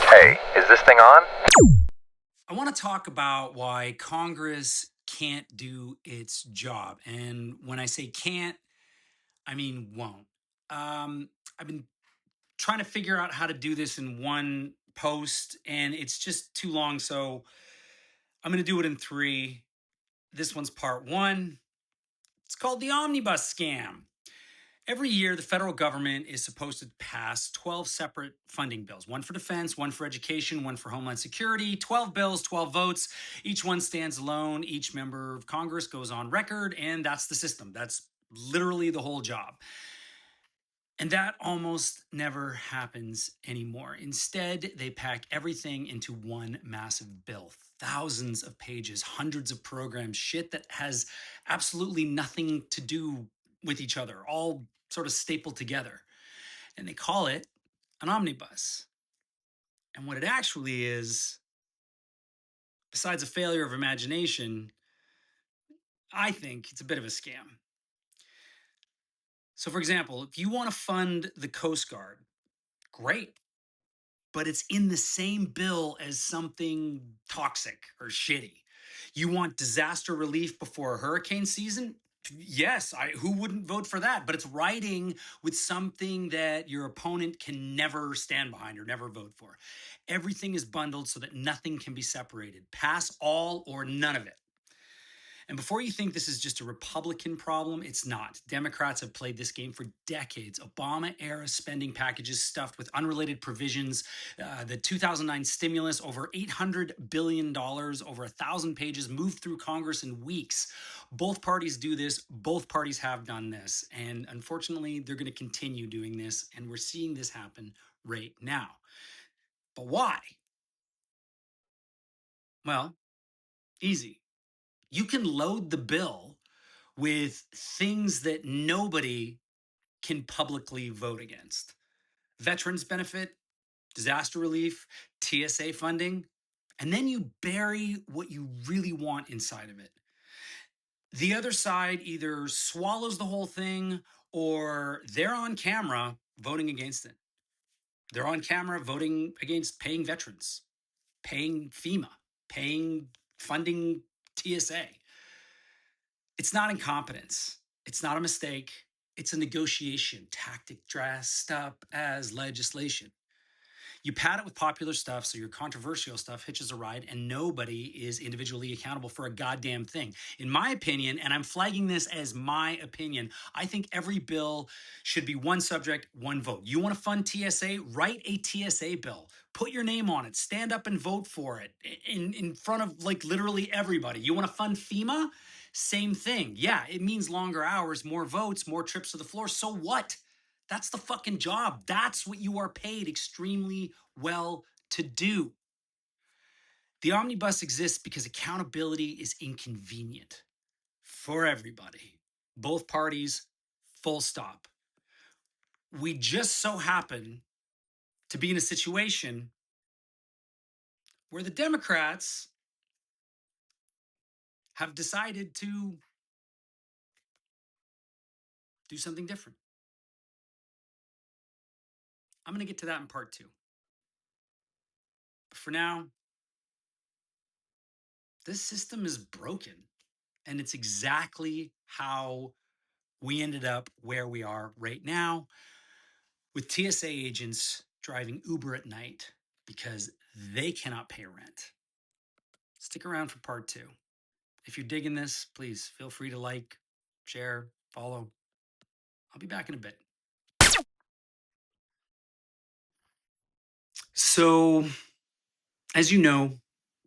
Hey, is this thing on? I want to talk about why Congress can't do its job. And when I say can't, I mean won't. I've been trying to figure out how to do this in one post, and it's just too long. So I'm going to do it in three. This one's part one. It's called the Omnibus Scam. Every year, the federal government is supposed to pass 12 separate funding bills, one for defense, one for education, one for homeland security, 12 bills, 12 votes. Each one stands alone. Each member of Congress goes on record, and that's the system. That's literally the whole job. And that almost never happens anymore. Instead, they pack everything into one massive bill. Thousands of pages, hundreds of programs, shit that has absolutely nothing to do with each other, all sort of stapled together. And they call it an omnibus. And what it actually is, besides a failure of imagination, I think it's a bit of a scam. So, for example, if you want to fund the Coast Guard, great. But it's in the same bill as something toxic or shitty. You want disaster relief before a hurricane season? Yes, who wouldn't vote for that? But it's writing with something that your opponent can never stand behind or never vote for. Everything is bundled so that nothing can be separated. Pass all or none of it. And before you think this is just a Republican problem, it's not. Democrats have played this game for decades. Obama-era spending packages stuffed with unrelated provisions. The 2009 stimulus, over $800 billion, over 1,000 pages, moved through Congress in weeks. Both parties do this. Both parties have done this. And unfortunately, they're going to continue doing this. And we're seeing this happen right now. But why? Well, easy. You can load the bill with things that nobody can publicly vote against. Veterans benefit, disaster relief, TSA funding, and then you bury what you really want inside of it. The other side either swallows the whole thing or they're on camera voting against it. They're on camera voting against paying veterans, paying FEMA, paying funding TSA. It's not incompetence. It's not a mistake. It's a negotiation tactic dressed up as legislation. You pad it with popular stuff so your controversial stuff hitches a ride and nobody is individually accountable for a goddamn thing. In my opinion, and I'm flagging this as my opinion, I think every bill should be one subject, one vote. You want to fund TSA? Write a TSA bill. Put your name on it. Stand up and vote for it in front of like literally everybody. You want to fund FEMA? Same thing. Yeah, it means longer hours, more votes, more trips to the floor. So what? That's the fucking job. That's what you are paid extremely well to do. The omnibus exists because accountability is inconvenient for everybody, both parties, full stop. We just so happen to be in a situation where the Democrats have decided to do something different. I'm going to get to that in part two. But for now, this system is broken. And it's exactly how we ended up where we are right now with TSA agents driving Uber at night because they cannot pay rent. Stick around for part two. If you're digging this, please feel free to like, share, follow. I'll be back in a bit. So, as you know,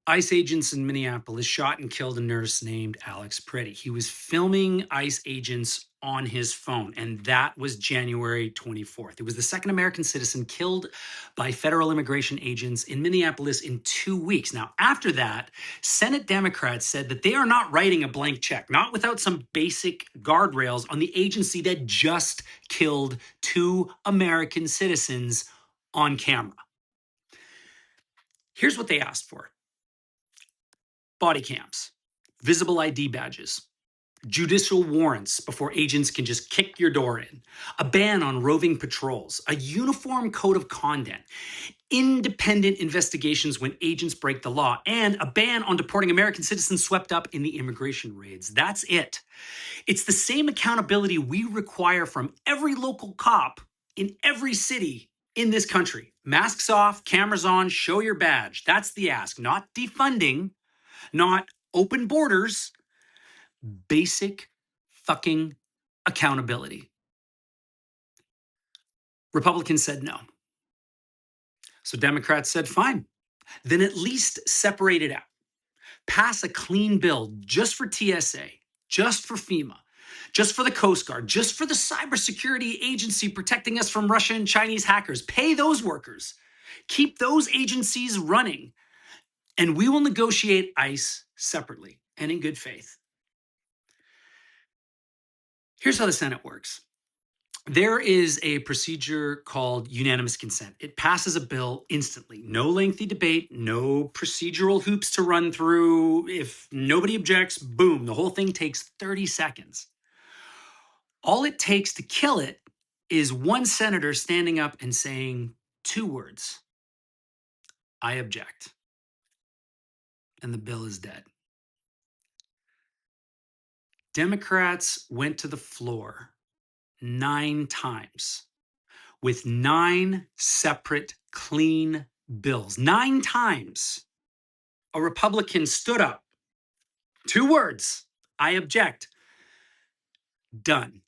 ICE agents in Minneapolis shot and killed a nurse named Alex Pretti. He was filming ICE agents on his phone, and that was January 24th. It was the second American citizen killed by federal immigration agents in Minneapolis in 2 weeks. Now, after that, Senate Democrats said that they are not writing a blank check, not without some basic guardrails on the agency that just killed 2 American citizens on camera. Here's what they asked for: body cams, visible ID badges, judicial warrants before agents can just kick your door in, a ban on roving patrols, a uniform code of conduct, independent investigations when agents break the law, and a ban on deporting American citizens swept up in the immigration raids. That's it. It's the same accountability we require from every local cop in every city in this country. Masks off, cameras on, show your badge. That's the ask. Not defunding, not open borders, basic fucking accountability. Republicans said no. So Democrats said, fine, then at least separate it out. Pass a clean bill just for TSA, just for FEMA, just for the Coast Guard, just for the cybersecurity agency protecting us from Russian and Chinese hackers. Pay those workers. Keep those agencies running. And we will negotiate ICE separately and in good faith. Here's how the Senate works. There is a procedure called unanimous consent. It passes a bill instantly. No lengthy debate, no procedural hoops to run through. If nobody objects, boom, the whole thing takes 30 seconds. All it takes to kill it is one senator standing up and saying 2 words, I object. And the bill is dead. Democrats went to the floor 9 times with 9 separate clean bills. 9 times a Republican stood up, 2 words, I object, done.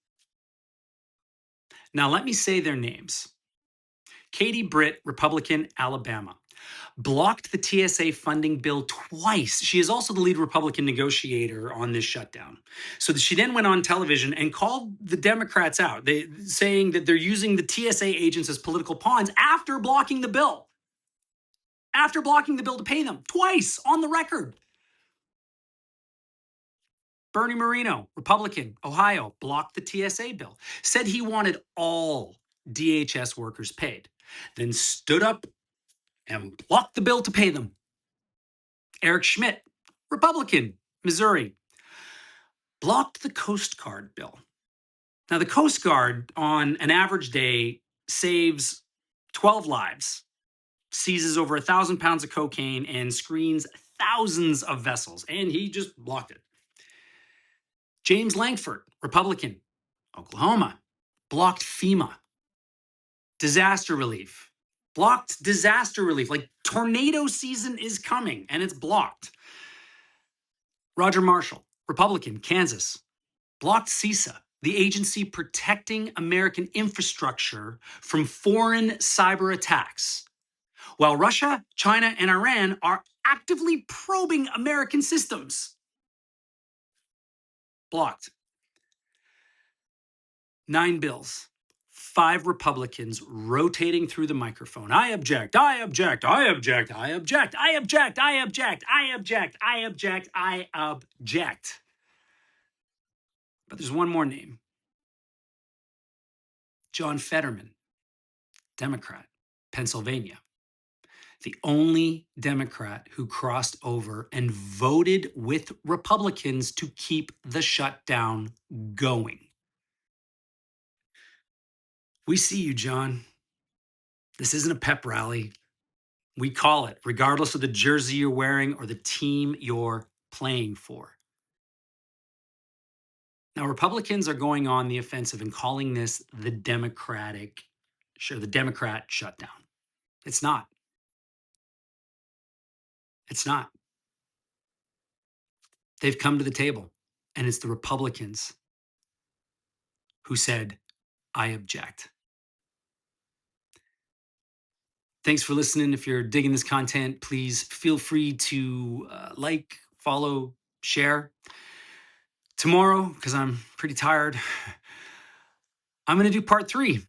Now let me say their names. Katie Britt, Republican, Alabama, blocked the TSA funding bill twice. She is also the lead Republican negotiator on this shutdown. So she then went on television and called the Democrats out, saying that they're using the TSA agents as political pawns after blocking the bill. After blocking the bill to pay them twice on the record. Bernie Moreno, Republican, Ohio, blocked the TSA bill, said he wanted all DHS workers paid, then stood up and blocked the bill to pay them. Eric Schmidt, Republican, Missouri, blocked the Coast Guard bill. Now, the Coast Guard on an average day saves 12 lives, seizes over 1,000 pounds of cocaine, and screens thousands of vessels, and he just blocked it. James Lankford, Republican, Oklahoma, blocked FEMA. Disaster relief. Blocked disaster relief. Like tornado season is coming and it's blocked. Roger Marshall, Republican, Kansas, blocked CISA, the agency protecting American infrastructure from foreign cyber attacks. While Russia, China, and Iran are actively probing American systems. Blocked. 9 bills. 5 Republicans rotating through the microphone. I object, I object, I object, I object, I object, I object, I object, I object, I object. But there's one more name. John Fetterman, Democrat, Pennsylvania. The only Democrat who crossed over and voted with Republicans to keep the shutdown going. We see you, John. This isn't a pep rally. We call it, regardless of the jersey you're wearing or the team you're playing for. Now, Republicans are going on the offensive and calling this the Democrat shutdown. It's not. It's not. They've come to the table, and it's the Republicans who said, I object. Thanks for listening. If you're digging this content, please feel free to like, follow, share. Tomorrow, because I'm pretty tired, I'm going to do part 3.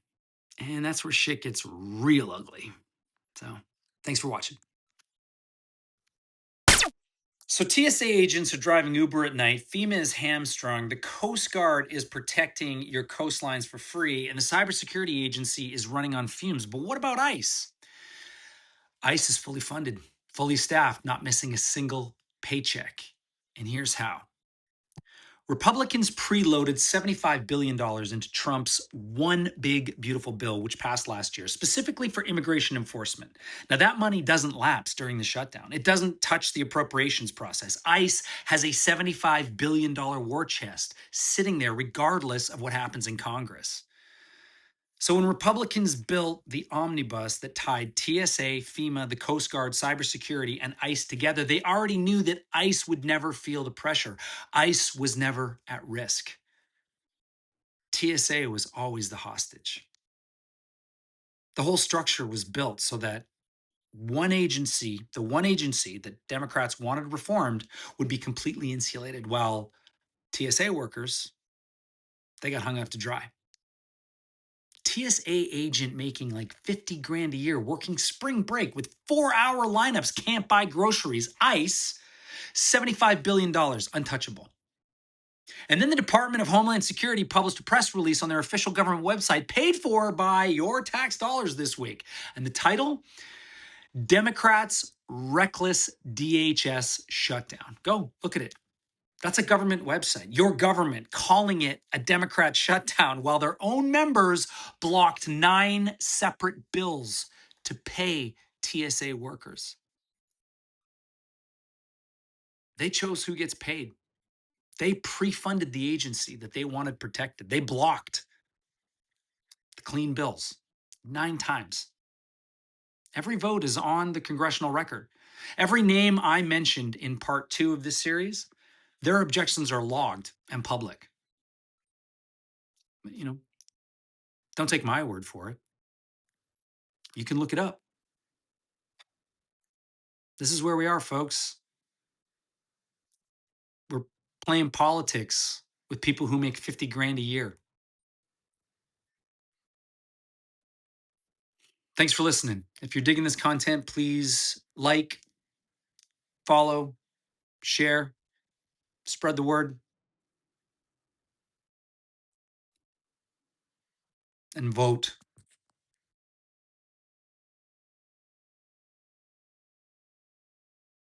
And that's where shit gets real ugly. So thanks for watching. So TSA agents are driving Uber at night. FEMA is hamstrung. The Coast Guard is protecting your coastlines for free. And the cybersecurity agency is running on fumes. But what about ICE? ICE is fully funded, fully staffed, not missing a single paycheck. And here's how. Republicans preloaded $75 billion into Trump's one big, beautiful bill, which passed last year, specifically for immigration enforcement. Now, that money doesn't lapse during the shutdown. It doesn't touch the appropriations process. ICE has a $75 billion war chest sitting there regardless of what happens in Congress. So when Republicans built the Omnibus that tied TSA, FEMA, the Coast Guard, cybersecurity, and ICE together, they already knew that ICE would never feel the pressure. ICE was never at risk. TSA was always the hostage. The whole structure was built so that the one agency that Democrats wanted reformed, would be completely insulated, while TSA workers, they got hung up to dry. TSA agent making like 50 grand a year, working spring break with 4-hour lineups, can't buy groceries. ICE, $75 billion, untouchable. And then the Department of Homeland Security published a press release on their official government website, paid for by your tax dollars this week. And the title, Democrats' Reckless DHS Shutdown. Go look at it. That's a government website. Your government calling it a Democrat shutdown while their own members blocked 9 separate bills to pay TSA workers. They chose who gets paid. They pre-funded the agency that they wanted protected. They blocked the clean bills 9 times. Every vote is on the congressional record. Every name I mentioned in part 2 of this series, their objections are logged and public. You know, don't take my word for it. You can look it up. This is where we are, folks. We're playing politics with people who make 50 grand a year. Thanks for listening. If you're digging this content, please like, follow, share, spread the word, and vote.